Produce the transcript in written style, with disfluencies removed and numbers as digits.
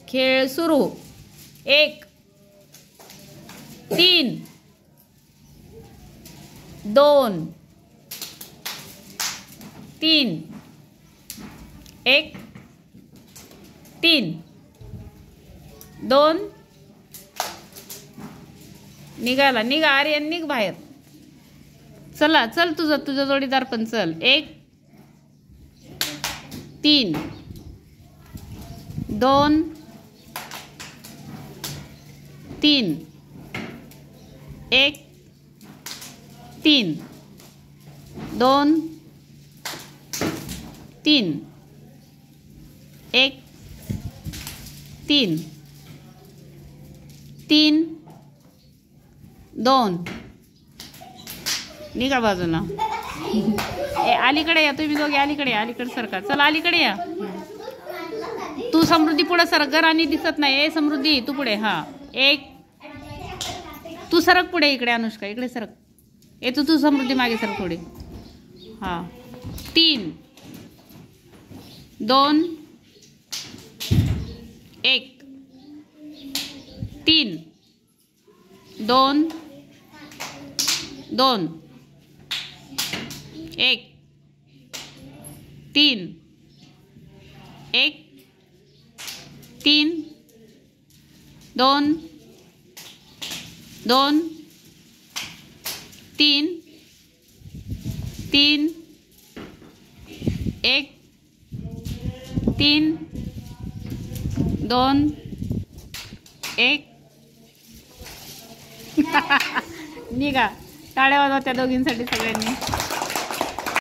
खेळ सुरू. 1 3 2 3 1 3 2 निघाला. निघा आर्यन, निघ बाहेर. चला चल, तुझा जोडीदार पण चल. 1 3 2 3 1 3 2 3 1 3 3 2 निघा बाजूला. अलीकडे या तुम्ही दोघे, अलीकडे या. अलीकडे सरका. चला अलीकडे या. तू समृद्धी पुढे सरक. राणी दिसत नाही. ए समृद्धी तू पुढे. हा 1 तू सरक पुढे. इकडे अनुष्का इकडे सरक. ए तू समृद्धी मागे सरक थोडी. हा 3 2 1 3 2 2 1 3 1 3 2 2 3 3 1 3 2 1 निघा. टाळ्या वाजवा त्या दोघींसाठी सगळ्यांनी.